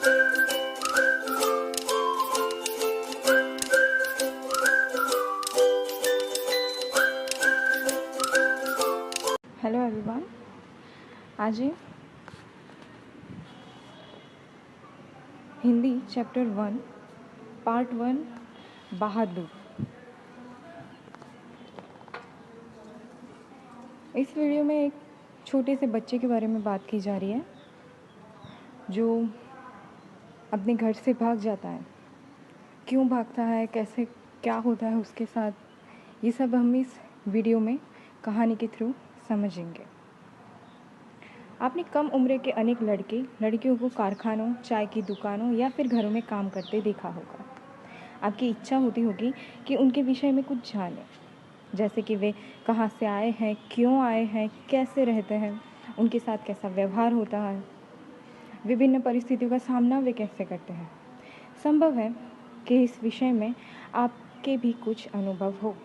Hello everyone, आज Hindi chapter 1 part 1 बहादुर। इस video में एक छोटे से बच्चे के बारे में बात की जा रही है जो अपने घर से भाग जाता है। क्यों भागता है, कैसे, क्या होता है उसके साथ, ये सब हम इस वीडियो में कहानी के थ्रू समझेंगे। आपने कम उम्र के अनेक लड़के लड़कियों को कारखानों, चाय की दुकानों या फिर घरों में काम करते देखा होगा। आपकी इच्छा होती होगी कि उनके विषय में कुछ जानें, जैसे कि वे कहाँ से आए हैं, क्यों आए हैं, कैसे रहते हैं, उनके साथ कैसा व्यवहार होता है, विभिन्न परिस्थितियों का सामना वे कैसे करते हैं। संभव है कि इस विषय में आपके भी कुछ अनुभव हो।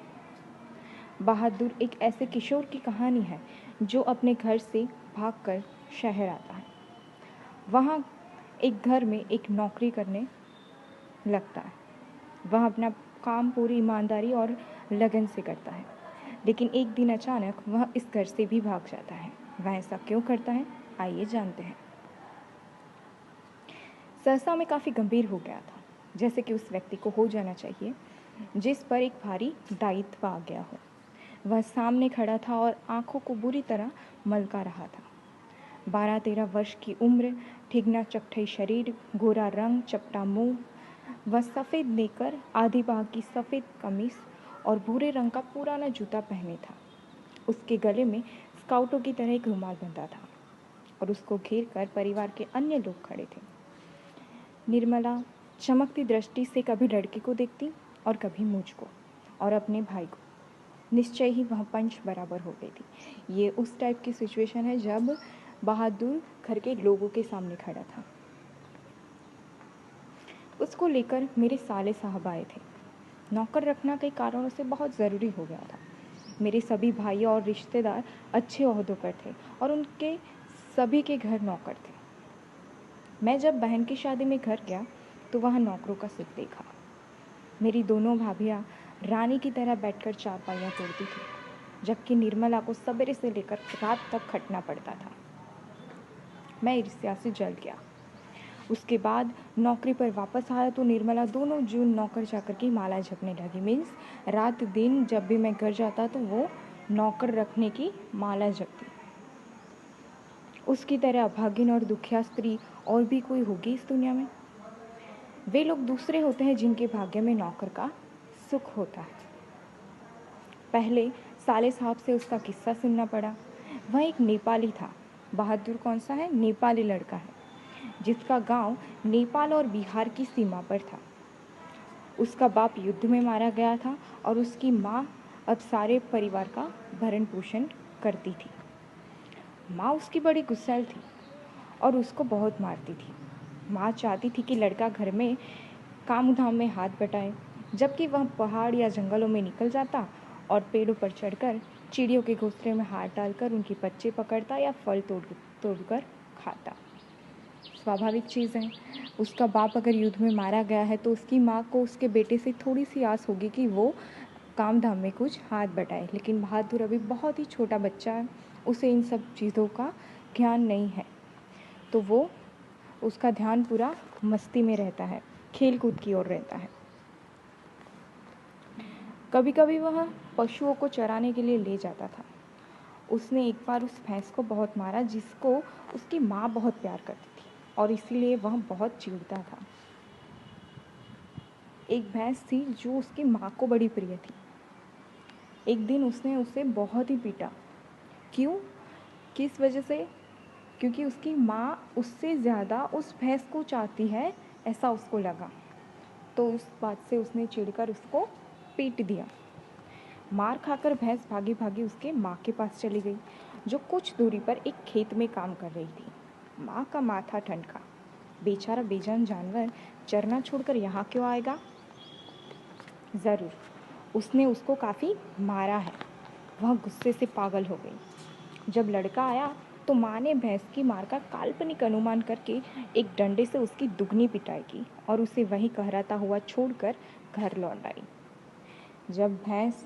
बहादुर एक ऐसे किशोर की कहानी है जो अपने घर से भागकर शहर आता है। वहाँ एक घर में एक नौकरी करने लगता है। वह अपना काम पूरी ईमानदारी और लगन से करता है, लेकिन एक दिन अचानक वह इस घर से भी भाग जाता है। वह ऐसा क्यों करता है, आइए जानते हैं। सहसा में काफ़ी गंभीर हो गया था, जैसे कि उस व्यक्ति को हो जाना चाहिए जिस पर एक भारी दायित्व आ गया हो। वह सामने खड़ा था और आंखों को बुरी तरह मलका रहा था। 12-13 वर्ष की उम्र, ठिगना चकठई शरीर, गोरा रंग, चपटा मुंह। वह सफ़ेद नेकर, आधी बाह की सफ़ेद कमीज और भूरे रंग का पुराना जूता पहने था। उसके गले में स्काउटों की तरह एक रुमाल बंधा था और उसको घेर कर परिवार के अन्य लोग खड़े थे। निर्मला चमकती दृष्टि से कभी लड़के को देखती और कभी मुझको और अपने भाई को। निश्चय ही वह पंच बराबर हो गई थी। ये उस टाइप की सिचुएशन है जब बहादुर घर के लोगों के सामने खड़ा था। उसको लेकर मेरे साले साहब आए थे। नौकर रखना कई कारणों से बहुत ज़रूरी हो गया था। मेरे सभी भाई और रिश्तेदार अच्छे ओहदों पर थे और उनके सभी के घर नौकर थे। मैं जब बहन की शादी में घर गया तो वहाँ नौकरों का सुख देखा। मेरी दोनों भाभियाँ रानी की तरह बैठकर चारपाइयाँ तोड़ती थी, जबकि निर्मला को सवेरे से लेकर रात तक खटना पड़ता था। मैं ईर्ष्या से जल गया। उसके बाद नौकरी पर वापस आया तो निर्मला दोनों जून नौकर चाकर की माला जपने लगी। मीन्स रात दिन जब भी मैं घर जाता तो वो नौकर रखने की माला जपती। उसकी तरह अभागिन और दुखिया स्त्री और भी कोई होगी इस दुनिया में? वे लोग दूसरे होते हैं जिनके भाग्य में नौकर का सुख होता है। पहले साले साहब से उसका किस्सा सुनना पड़ा। वह एक नेपाली था। बहादुर कौन सा है? नेपाली लड़का है, जिसका गांव नेपाल और बिहार की सीमा पर था। उसका बाप युद्ध में मारा गया था और उसकी माँ अब सारे परिवार का भरण पोषण करती थी। माँ उसकी बड़ी गुस्सैल थी और उसको बहुत मारती थी। माँ चाहती थी कि लड़का घर में काम धाम में हाथ बटाए, जबकि वह पहाड़ या जंगलों में निकल जाता और पेड़ों पर चढ़कर चिड़ियों के घोंसले में हाथ डालकर उनके बच्चे पकड़ता या फल तोड़कर खाता। स्वाभाविक चीज़ है। उसका बाप अगर युद्ध में मारा गया है तो उसकी माँ को उसके बेटे से थोड़ी सी आस होगी कि वो काम धाम में कुछ हाथ बटाए। लेकिन बहादुर अभी बहुत ही छोटा बच्चा है, उसे इन सब चीज़ों का ज्ञान नहीं है, तो वो उसका ध्यान पूरा मस्ती में रहता है, खेल कूद की ओर रहता है। कभी कभी वह पशुओं को चराने के लिए ले जाता था। उसने एक बार उस भैंस को बहुत मारा जिसको उसकी माँ बहुत प्यार करती थी और इसीलिए वह बहुत चिढ़ता था। एक भैंस थी जो उसकी माँ को बड़ी प्रिय थी। एक दिन उसने उसे बहुत ही पीटा। क्यों? किस वजह से? क्योंकि उसकी माँ उससे ज़्यादा उस भैंस को चाहती है, ऐसा उसको लगा। तो उस बात से उसने चिढ़कर उसको पीट दिया। मार खाकर भैंस भागी भागी उसके माँ के पास चली गई, जो कुछ दूरी पर एक खेत में काम कर रही थी। माँ का माथा ठनका। बेचारा बेजान जानवर चरना छोड़कर यहाँ क्यों आएगा? ज़रूर उसने उसको काफ़ी मारा है। वह गुस्से से पागल हो गई। जब लड़का आया तो माँ ने भैंस की मार का काल्पनिक अनुमान करके एक डंडे से उसकी दुगनी पिटाई की और उसे वहीं कहराता हुआ छोड़कर घर लौट आई। जब भैंस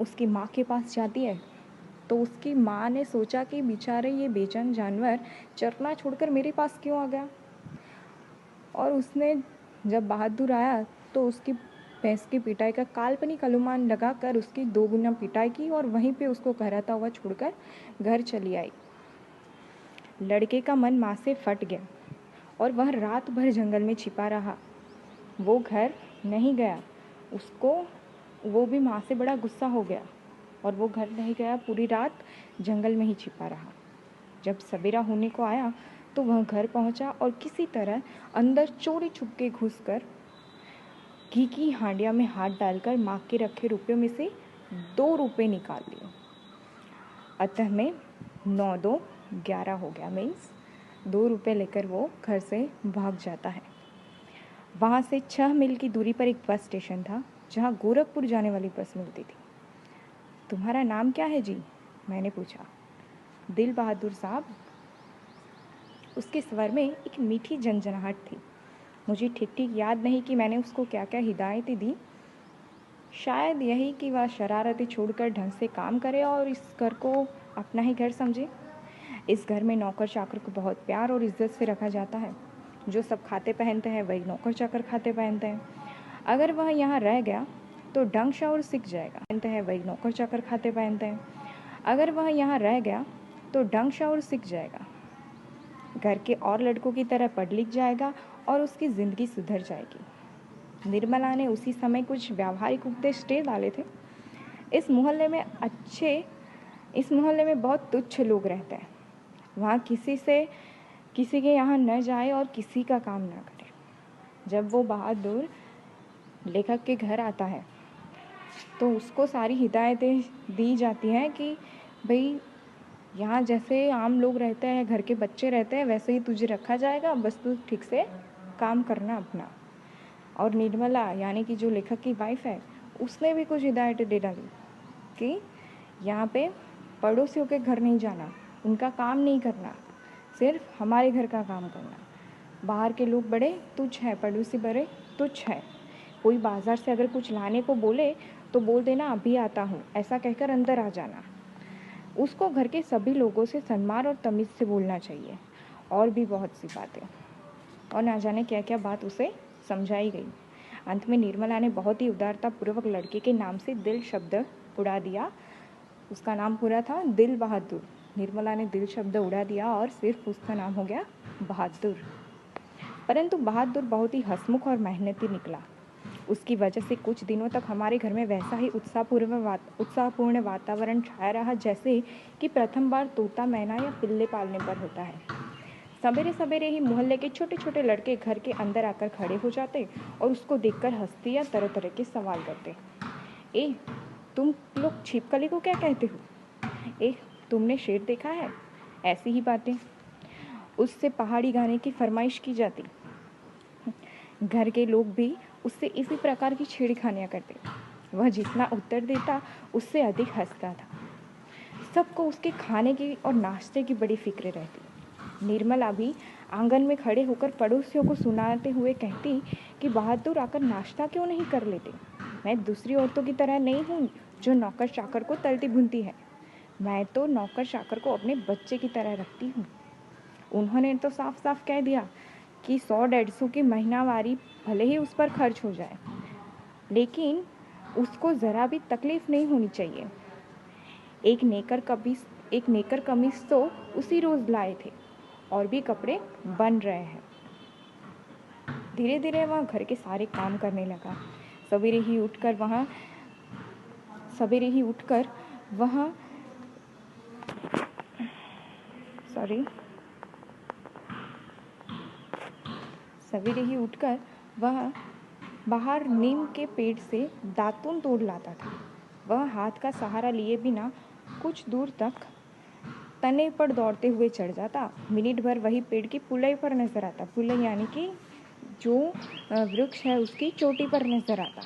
उसकी माँ के पास जाती है तो उसकी माँ ने सोचा कि बेचारे ये बेजान जानवर चरना छोड़कर मेरे पास क्यों आ गया, और उसने जब बहादुर आया तो उसकी भैंस की पिटाई का काल्पनिक अनुमान लगाकर उसकी दो गुना पिटाई की और वहीं पे उसको कहराता हुआ छोड़कर घर चली आई। लड़के का मन माँ से फट गया और वह रात भर जंगल में छिपा रहा। वो घर नहीं गया। उसको वो भी माँ से बड़ा गुस्सा हो गया और वो घर नहीं गया, पूरी रात जंगल में ही छिपा रहा। जब सवेरा होने को आया तो वह घर पहुंचा और किसी तरह अंदर चोरी छुपके घुसकर घी की हांडिया में हाथ डालकर माँ के रखे रुपयों में से 2 रुपये निकाल लिए। अतः में 9 2 11 हो गया। मीन्स 2 रुपये लेकर वो घर से भाग जाता है। वहाँ से 6 मील की दूरी पर एक बस स्टेशन था जहाँ गोरखपुर जाने वाली बस मिलती थी। तुम्हारा नाम क्या है जी? मैंने पूछा। दिल बहादुर साहब। उसके स्वर में एक मीठी झंझनाहट थी। मुझे ठीक ठीक याद नहीं कि मैंने उसको क्या क्या हिदायतें दी। शायद यही कि वह शरारतें छोड़कर ढंग से काम करे और इस घर को अपना ही घर समझे। इस घर में नौकर चाकर को बहुत प्यार और इज्जत से रखा जाता है। जो सब खाते पहनते हैं वही नौकर चाकर खाते पहनते हैं। अगर वह यहाँ रह गया तो ढंग शौर सीख जाएगा। पहनते हैं वही नौकर चाकर खाते पहनते हैं। अगर वह यहाँ रह गया तो ढंग शौर सीख जाएगा, घर के और लड़कों की तरह पढ़ लिख जाएगा और उसकी ज़िंदगी सुधर जाएगी। निर्मला ने उसी समय कुछ व्यावहारिक उपदेश दे डाले थे। इस मोहल्ले में बहुत तुच्छ लोग रहते हैं। वहाँ किसी के यहाँ न जाए और किसी का काम ना करे। जब वो बहादुर लेखक के घर आता है तो उसको सारी हिदायतें दी जाती हैं कि भाई यहाँ जैसे आम लोग रहते हैं, घर के बच्चे रहते हैं, वैसे ही तुझे रखा जाएगा, बस तू ठीक से काम करना अपना। और निर्मला यानी कि जो लेखक की वाइफ है, उसने भी कुछ हिदायतें दे डाली कि यहाँ पे पड़ोसियों के घर नहीं जाना, उनका काम नहीं करना, सिर्फ हमारे घर का काम करना। बाहर के लोग बड़े तुच्छ हैं, पड़ोसी बड़े तुच्छ हैं। कोई बाज़ार से अगर कुछ लाने को बोले तो बोल देना अभी आता हूँ, ऐसा कहकर अंदर आ जाना। उसको घर के सभी लोगों से सम्मान और तमीज़ से बोलना चाहिए। और भी बहुत सी बातें, और ना जाने क्या क्या बात उसे समझाई गई। अंत में निर्मला ने बहुत ही उदारतापूर्वक लड़के के नाम से दिल शब्द उड़ा दिया। उसका नाम पूरा था दिल बहादुर। निर्मला ने दिल शब्द उड़ा दिया और सिर्फ उसका नाम हो गया बहादुर। परंतु बहादुर बहुत ही हंसमुख और मेहनती निकला। उसकी वजह से कुछ दिनों तक हमारे घर में वैसा ही उत्साहपूर्ण वातावरण छाया रहा जैसे कि प्रथम बार तोता मैना या पिल्ले पालने पर होता है। सवेरे सवेरे ही मोहल्ले के छोटे छोटे लड़के घर के अंदर आकर खड़े हो जाते और उसको देखकर हंसते या तरह तरह के सवाल करते। ए, तुम लोग छिपकली को क्या कहते हो? ए, तुमने शेर देखा है? ऐसी ही बातें। उससे पहाड़ी गाने की फरमाइश की जाती। घर के लोग भी उससे इसी प्रकार की छेड़खानियाँ करते। वह जितना उत्तर देता उससे अधिक हंसता था। सबको उसके खाने की और नाश्ते की बड़ी फिक्र रहती। निर्मला भी आंगन में खड़े होकर पड़ोसियों को सुनाते हुए कहती कि बहादुर आकर नाश्ता क्यों नहीं कर लेते? मैं दूसरी औरतों की तरह नहीं हूँ जो नौकर चाकर को तलती भुनती है। मैं तो नौकर चाकर को अपने बच्चे की तरह रखती हूँ। उन्होंने तो साफ साफ कह दिया कि 100-150 की महीनावारी भले ही उस पर खर्च हो जाए, लेकिन उसको ज़रा भी तकलीफ़ नहीं होनी चाहिए। एक नेकर कमीज तो उसी रोज़ लाए थे और भी कपड़े बन रहे हैं। धीरे धीरे वह घर के सारे काम करने लगा। सवेरे ही उठकर वह बाहर नीम के पेड़ से दातून तोड़ लाता था। वह हाथ का सहारा लिए बिना कुछ दूर तक तने पर दौड़ते हुए चढ़ जाता। मिनट भर वही पेड़ की पुलई पर नजर आता। पुलई यानी कि जो वृक्ष है उसकी चोटी पर नजर आता।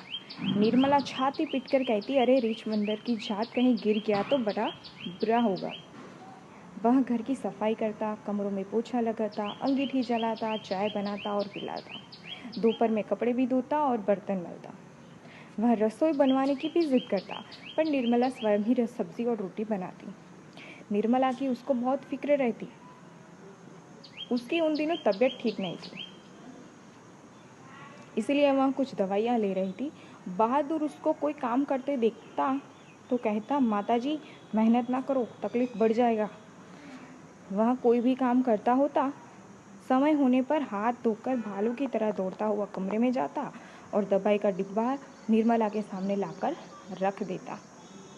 निर्मला छाती पीटकर कहती, अरे रीछ बंदर की जात, कहीं गिर गया तो बड़ा बुरा होगा। वह घर की सफाई करता, कमरों में पोछा लगाता, अंगीठी जलाता, चाय बनाता और पिलाता। दोपहर में कपड़े भी धोता और बर्तन मलता। वह रसोई बनवाने की भी जिद करता, पर निर्मला स्वयं ही सब्जी और रोटी बनाती। निर्मला की उसको बहुत फिक्र रहती। उसकी उन दिनों तबीयत ठीक नहीं थी, इसीलिए वह कुछ दवाइयाँ ले रही थी। बहादुर उसको कोई काम करते देखता तो कहता, माताजी मेहनत ना करो, तकलीफ बढ़ जाएगा। वह कोई भी काम करता होता, समय होने पर हाथ धोकर भालू की तरह दौड़ता हुआ कमरे में जाता और दवाई का डिब्बा निर्मला के सामने लाकर रख देता।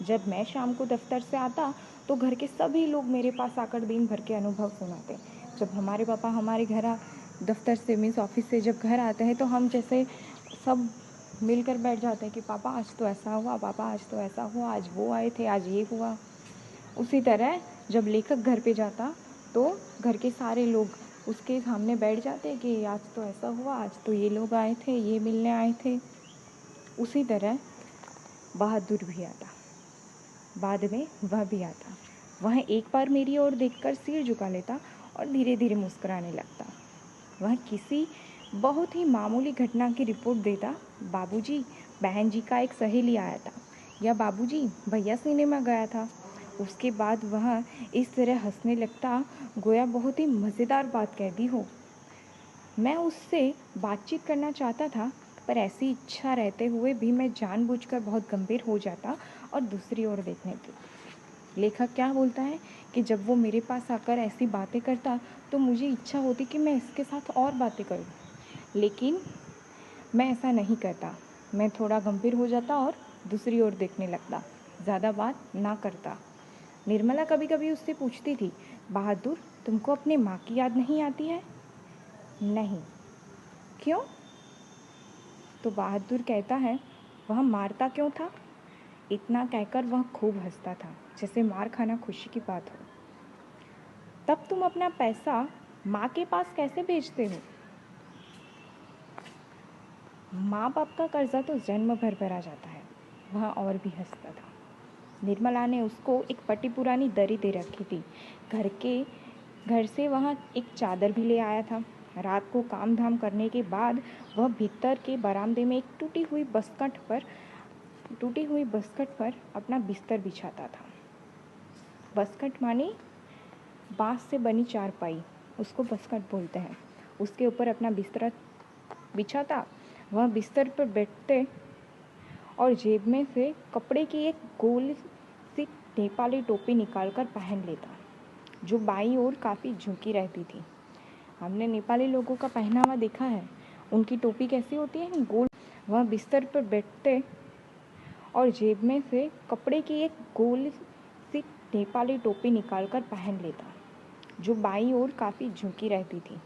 जब मैं शाम को दफ्तर से आता तो घर के सभी लोग मेरे पास आकर दिन भर के अनुभव सुनाते। जब हमारे पापा हमारे घर दफ्तर से मीन्स ऑफिस से जब घर आते हैं तो हम जैसे सब मिलकर बैठ जाते हैं कि पापा आज तो ऐसा हुआ, पापा आज तो ऐसा हुआ, आज वो आए थे, आज ये हुआ। उसी तरह जब लेखक घर पे जाता तो घर के सारे लोग उसके सामने बैठ जाते कि आज तो ऐसा हुआ, आज तो ये लोग आए थे, ये मिलने आए थे। उसी तरह बहादुर भी आता। बाद में वह भी आता। वह एक बार मेरी ओर देखकर सिर झुका लेता और धीरे धीरे मुस्कुराने लगता। वह किसी बहुत ही मामूली घटना की रिपोर्ट देता। बाबूजी, बहन जी का एक सहेली आया था, या बाबूजी भैया सिनेमा गया था। उसके बाद वह इस तरह हंसने लगता गोया बहुत ही मज़ेदार बात कह दी हो। मैं उससे बातचीत करना चाहता था, पर ऐसी इच्छा रहते हुए भी मैं जानबूझकर बहुत गंभीर हो जाता और दूसरी ओर देखने लगती। लेखक क्या बोलता है कि जब वो मेरे पास आकर ऐसी बातें करता तो मुझे इच्छा होती कि मैं इसके साथ और बातें करूं, लेकिन मैं ऐसा नहीं करता। मैं थोड़ा गंभीर हो जाता और दूसरी ओर देखने लगता, ज़्यादा बात ना करता। निर्मला कभी कभी उससे पूछती थी, बहादुर तुमको अपने माँ की याद नहीं आती है? नहीं। क्यों? तो बहादुर कहता है, वह मारता क्यों था? इतना कहकर वह खूब हंसता था, जैसे मार खाना खुशी की बात हो। तब तुम अपना पैसा माँ के पास कैसे भेजते हो? माँ बाप का कर्जा तो जन्म भर भरा जाता है। वह और भी हंसता था। निर्मला ने उसको एक फटी पुरानी दरी दे रखी थी। घर से वह एक चादर भी ले आया था। रात को काम धाम करने के बाद वह भीतर के बरामदे में एक टूटी हुई बस्कट पर अपना बिस्तर बिछाता था। बस्कट मानी बांस से बनी चारपाई, उसको बस्कट बोलते हैं। उसके ऊपर अपना बिस्तर बिछाता। वह बिस्तर पर बैठते और जेब में से कपड़े की एक गोल सी नेपाली टोपी निकालकर पहन लेता, जो बाईं ओर काफ़ी झुकी रहती थी। हमने नेपाली लोगों का पहनावा देखा है। उनकी टोपी कैसी होती है? गोल। वह बिस्तर पर बैठते और जेब में से कपड़े की एक गोल सी नेपाली टोपी निकालकर पहन लेता, जो बाईं ओर काफ़ी झुकी रहती थी।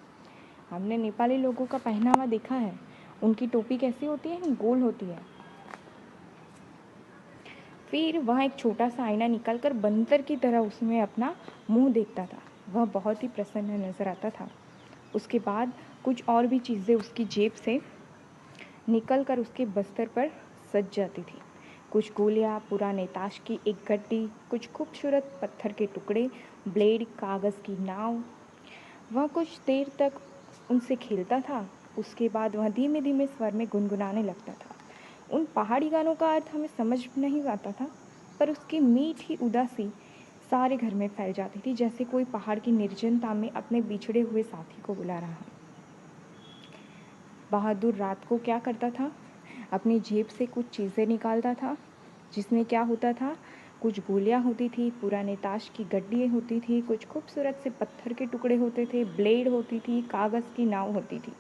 हमने नेपाली लोगों का पहनावा देखा है। उनकी टोपी कैसी होती है? गोल होती है। फिर वह एक छोटा सा आईना निकालकर बंदर की तरह उसमें अपना मुंह देखता था। वह बहुत ही प्रसन्न नजर आता था। उसके बाद कुछ और भी चीज़ें उसकी जेब से निकलकर उसके बस्तर पर सज जाती थी। कुछ गोलियां, पुराने ताश की एक गड्डी, कुछ खूबसूरत पत्थर के टुकड़े, ब्लेड, कागज़ की नाव। वह कुछ देर तक उनसे खेलता था। उसके बाद वह धीमे धीमे स्वर में गुनगुनाने लगता था। उन पहाड़ी गानों का अर्थ हमें समझ नहीं आता था, पर उसकी मीठी उदासी सारे घर में फैल जाती थी, जैसे कोई पहाड़ की निर्जनता में अपने बिछड़े हुए साथी को बुला रहा है। बहादुर रात को क्या करता था? अपनी जेब से कुछ चीज़ें निकालता था, जिसमें क्या होता था, कुछ गोलियां होती थी, पुराने ताश की गड्डियाँ होती थी, कुछ खूबसूरत से पत्थर के टुकड़े होते थे, ब्लेड होती थी, कागज़ की नाव होती थी।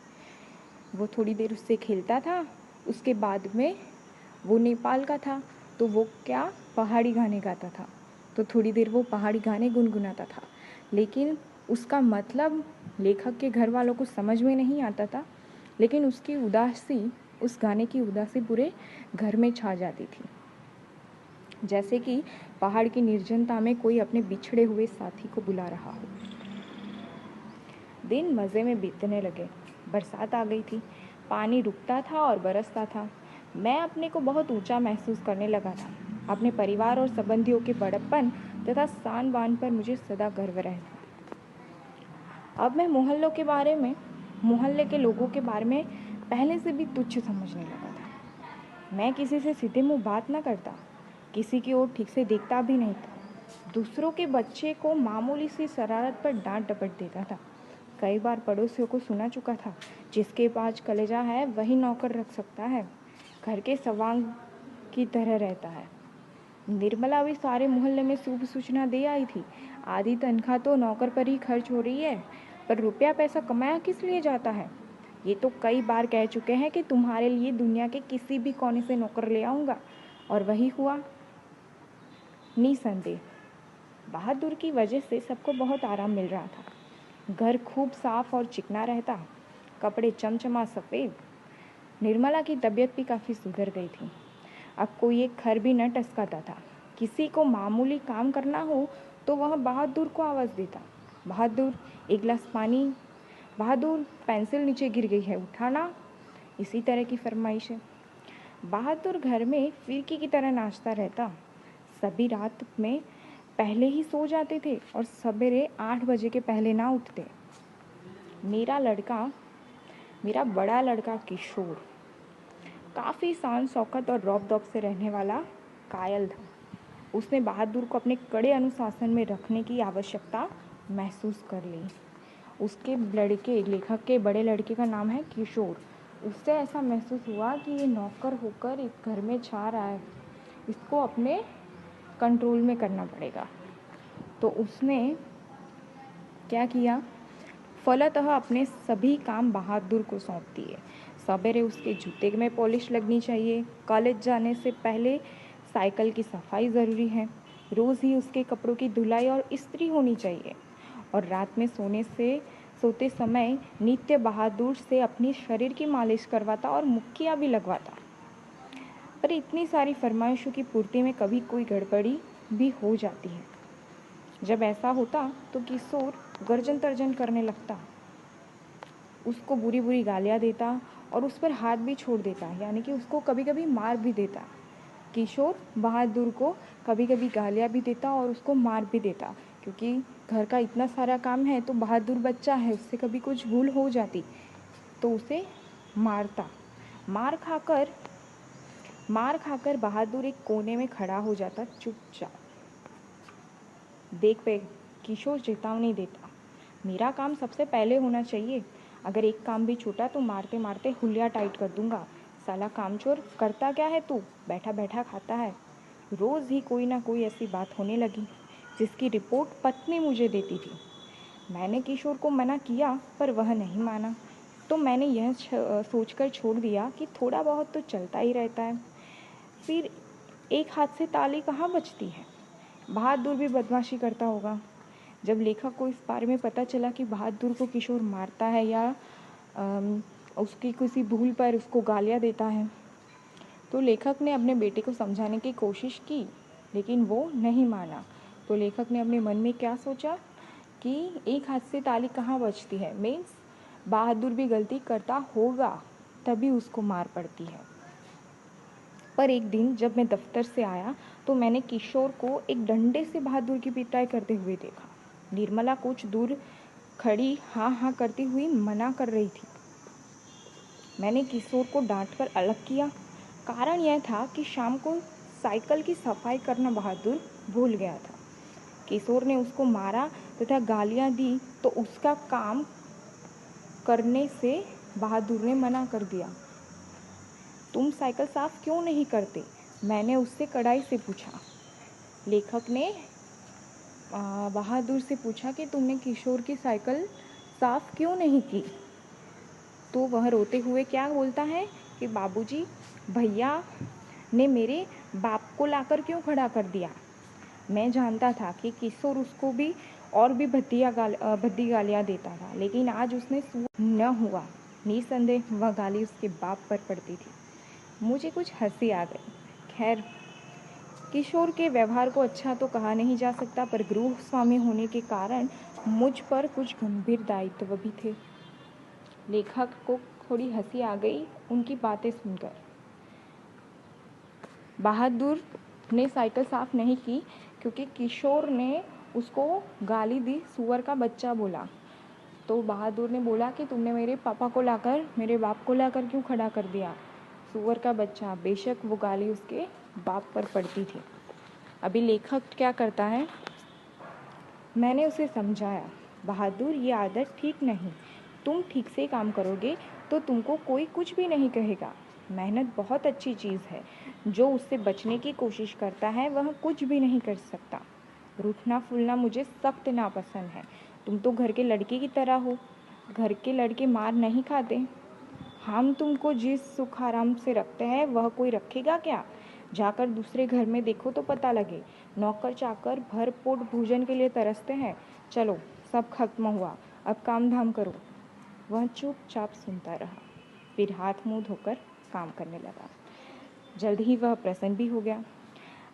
वो थोड़ी देर उससे खेलता था। उसके बाद में वो नेपाल का था, तो वो क्या पहाड़ी गाने गाता था, तो थोड़ी देर वो पहाड़ी गाने गुनगुनाता था। लेकिन उसका मतलब लेखक के घर वालों को समझ में नहीं आता था, लेकिन उसकी उदासी, उस गाने की उदासी पूरे घर में छा जाती थी, जैसे कि पहाड़ की निर्जनता में कोई अपने बिछड़े हुए साथी को बुला रहा हो। दिन मज़े में बीतने लगे। बरसात आ गई थी। पानी रुकता था और बरसता था। मैं अपने को बहुत ऊंचा महसूस करने लगा था। अपने परिवार और संबंधियों के बड़प्पन तथा शान बान पर मुझे सदा गर्व रहता। अब मैं मोहल्ले के लोगों के बारे में पहले से भी तुच्छ समझने लगा था। मैं किसी से सीधे मुंह बात न करता, किसी की ओर ठीक से देखता भी नहीं था। दूसरों के बच्चे को मामूली सी शरारत पर डांट डपट देता था। कई बार पड़ोसियों को सुना चुका था, जिसके पास कलेजा है वही नौकर रख सकता है, घर के सवांग की तरह रहता है। निर्मला भी सारे मोहल्ले में शुभ सूचना दे आई थी। आधी तनख्वाह तो नौकर पर ही खर्च हो रही है, पर रुपया पैसा कमाया किस लिए जाता है? ये तो कई बार कह चुके हैं कि तुम्हारे लिए दुनिया के किसी भी कोने से नौकर ले आऊँगा, और वही हुआ। निसंदेह बहादुर की वजह से सबको बहुत आराम मिल रहा था। घर खूब साफ और चिकना रहता, कपड़े चमचमा सफ़ेद। निर्मला की तबीयत भी काफ़ी सुधर गई थी। अब कोई एक खर भी न टसकाता था। किसी को मामूली काम करना हो तो वह बहादुर को आवाज़ देता, बहादुर एक गिलास पानी, बहादुर पेंसिल नीचे गिर गई है उठाना। इसी तरह की फरमाइश है। बहादुर घर में फिरकी की तरह नाचता रहता। सभी रात में पहले ही सो जाते थे और सवेरे 8 बजे के पहले ना उठते। मेरा बड़ा लड़का किशोर काफ़ी शान शौकत और रौब दौब से रहने वाला कायल था। उसने बहादुर को अपने कड़े अनुशासन में रखने की आवश्यकता महसूस कर ली। उसके लेखक के बड़े लड़के का नाम है किशोर। उससे ऐसा महसूस हुआ कि ये नौकर होकर इस घर में छा रहा है, इसको अपने कंट्रोल में करना पड़ेगा। तो उसने क्या किया, फलतः अपने सभी काम बहादुर को सौंप दिए। सवेरे उसके जूते में पॉलिश लगनी चाहिए, कॉलेज जाने से पहले साइकिल की सफाई ज़रूरी है, रोज़ ही उसके कपड़ों की धुलाई और इस्त्री होनी चाहिए, और रात में सोते समय नित्य बहादुर से अपनी शरीर की मालिश करवाता और मुक्कियाँ भी लगवाता। पर इतनी सारी फरमाइशों की पूर्ति में कभी कोई गड़बड़ी भी हो जाती है। जब ऐसा होता तो किशोर गर्जन तर्जन करने लगता, उसको बुरी बुरी गालियाँ देता और उस पर हाथ भी छोड़ देता, यानी कि उसको कभी कभी मार भी देता। किशोर बहादुर को कभी कभी गालियाँ भी देता और उसको मार भी देता, क्योंकि घर का इतना सारा काम है तो बहादुर बच्चा है, उससे कभी कुछ भूल हो जाती तो उसे मारता। मार खाकर बहादुर एक कोने में खड़ा हो जाता चुपचाप। देख पे किशोर चेतावनी देता, मेरा काम सबसे पहले होना चाहिए, अगर एक काम भी छूटा तो मारते मारते हुलिया टाइट कर दूंगा। साला कामचोर, करता क्या है तू, बैठा बैठा खाता है। रोज़ ही कोई ना कोई ऐसी बात होने लगी जिसकी रिपोर्ट पत्नी मुझे देती थी। मैंने किशोर को मना किया पर वह नहीं माना, तो मैंने यह सोचकर छोड़ दिया कि थोड़ा बहुत तो चलता ही रहता है, फिर एक हाथ से ताली कहाँ बजती है। बहादुर भी बदमाशी करता होगा। जब लेखक को इस बारे में पता चला कि बहादुर को किशोर मारता है या उसकी किसी भूल पर उसको गालियाँ देता है, तो लेखक ने अपने बेटे को समझाने की कोशिश की, लेकिन वो नहीं माना। तो लेखक ने अपने मन में क्या सोचा कि एक हाथ से ताली कहाँ बजती है, मीन्स बहादुर भी गलती करता होगा तभी उसको मार पड़ती है। पर एक दिन जब मैं दफ्तर से आया तो मैंने किशोर को एक डंडे से बहादुर की पिटाई करते हुए देखा। निर्मला कुछ दूर खड़ी हाँ हाँ करती हुई मना कर रही थी। मैंने किशोर को डांटकर अलग किया। कारण यह था कि शाम को साइकिल की सफाई करना बहादुर भूल गया था। किशोर ने उसको मारा तथा गालियां दी तो उसका काम करने से बहादुर ने मना कर दिया। तुम साइकिल साफ क्यों नहीं करते, मैंने उससे कड़ाई से पूछा। लेखक ने बहादुर से पूछा कि तुमने किशोर की साइकिल साफ क्यों नहीं की, तो वह रोते हुए क्या बोलता है कि बाबूजी, भैया ने मेरे बाप को लाकर क्यों खड़ा कर दिया। मैं जानता था कि किशोर उसको भी और भी भद्दी गालियाँ देता था, लेकिन आज उसने न हुआ। निसंदेह वह गाली उसके बाप पर पड़ती थी। मुझे कुछ हंसी आ गई। खैर, किशोर के व्यवहार को अच्छा तो कहा नहीं जा सकता, पर गृह स्वामी होने के कारण मुझ पर कुछ गंभीर दायित्व भी थे। लेखक को थोड़ी हंसी आ गई उनकी बातें सुनकर। बहादुर ने साइकिल साफ नहीं की क्योंकि किशोर ने उसको गाली दी, सुअर का बच्चा बोला। तो बहादुर ने बोला कि तुमने मेरे पापा को लाकर, मेरे बाप को लाकर क्यों खड़ा कर दिया, सुअर का बच्चा। बेशक वो गाली उसके बाप पर पड़ती थी। अभी लेखक क्या करता है, मैंने उसे समझाया, बहादुर ये आदत ठीक नहीं, तुम ठीक से काम करोगे तो तुमको कोई कुछ भी नहीं कहेगा। मेहनत बहुत अच्छी चीज़ है, जो उससे बचने की कोशिश करता है वह कुछ भी नहीं कर सकता। रूठना फूलना मुझे सख्त नापसंद है। तुम तो घर के लड़के की तरह हो, घर के लड़के मार नहीं खाते। हम तुमको जिस सुख आराम से रखते हैं वह कोई रखेगा क्या? जाकर दूसरे घर में देखो तो पता लगे। नौकर चाकर भर पेट भोजन के लिए तरसते हैं। चलो, सब खत्म हुआ, अब काम धाम करो। वह चुपचाप सुनता रहा, फिर हाथ मुंह धोकर काम करने लगा। जल्द ही वह प्रसन्न भी हो गया।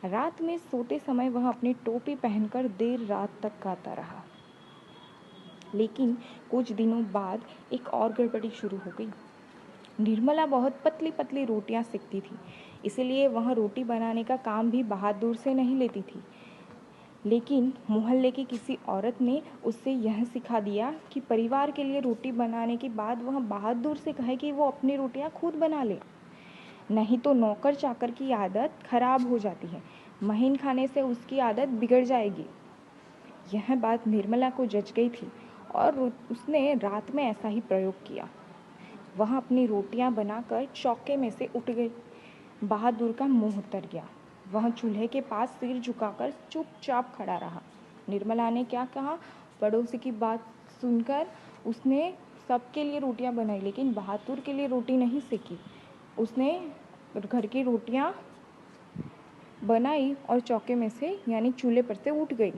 रात में सोते समय वह अपनी टोपी पहनकर देर रात तक गाता रहा। लेकिन कुछ दिनों बाद एक और गड़बड़ी शुरू हो गई। निर्मला बहुत पतली पतली रोटियां सेकती थी, इसलिए वह रोटी बनाने का काम भी बहादुर से नहीं लेती थी। लेकिन मोहल्ले की किसी औरत ने उससे यह सिखा दिया कि परिवार के लिए रोटी बनाने के बाद वह बहादुर से कहे कि वो अपनी रोटियां खुद बना ले, नहीं तो नौकर चाकर की आदत खराब हो जाती है। महीन खाने से उसकी आदत बिगड़ जाएगी। यह बात निर्मला को जच गई थी और उसने रात में ऐसा ही प्रयोग किया। वह अपनी रोटियां बनाकर चौके में से उठ गई। बहादुर का मुंह उतर गया। वह चूल्हे के पास सिर झुकाकर चुपचाप खड़ा रहा। निर्मला ने क्या कहा, पड़ोसी की बात सुनकर उसने सबके लिए रोटियां बनाई, लेकिन बहादुर के लिए रोटी नहीं सेकी। उसने घर की रोटियां बनाई और चौके में से यानी चूल्हे पर से उठ गई।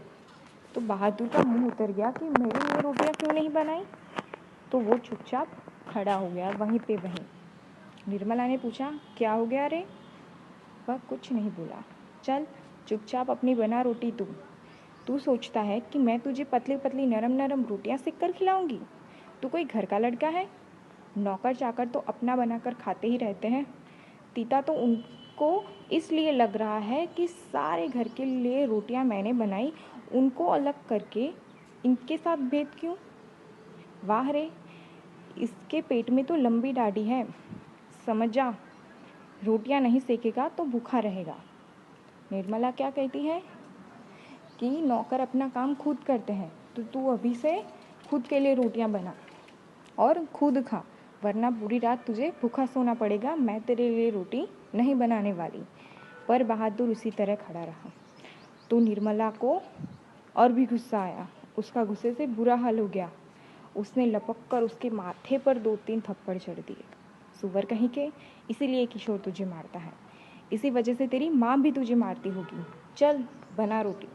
तो बहादुर का मुंह उतर गया कि मेरे लिए रोटियां क्यों नहीं बनाई। तो वो चुपचाप खड़ा हो गया वहीं पे वहीं। निर्मला ने पूछा, क्या हो गया रे? वह कुछ नहीं बोला। चल चुपचाप अपनी बना रोटी तू सोचता है कि मैं तुझे पतली पतली नरम नरम रोटियां सेक कर खिलाऊंगी? तू कोई घर का लड़का है? नौकर चाकर तो अपना बनाकर खाते ही रहते हैं। तीता तो उनको इसलिए लग रहा है कि सारे घर के लिए रोटियां मैंने बनाई, उनको अलग करके इनके साथ भेद क्यों? वाह रे, इसके पेट में तो लंबी दाढ़ी है। समझ जा, रोटियां नहीं सेकेगा तो भूखा रहेगा। निर्मला क्या कहती है कि नौकर अपना काम खुद करते हैं, तो तू अभी से खुद के लिए रोटियां बना और खुद खा, वरना पूरी रात तुझे भूखा सोना पड़ेगा। मैं तेरे लिए रोटी नहीं बनाने वाली। पर बहादुर उसी तरह खड़ा रहा। तो निर्मला को और भी गुस्सा आया। उसका गुस्से से बुरा हाल हो गया। उसने लपक कर उसके माथे पर 2-3 थप्पड़ जड़ दिए। सुअर कहीं के, इसीलिए किशोर तुझे मारता है, इसी वजह से तेरी माँ भी तुझे मारती होगी। चल बना रोटी।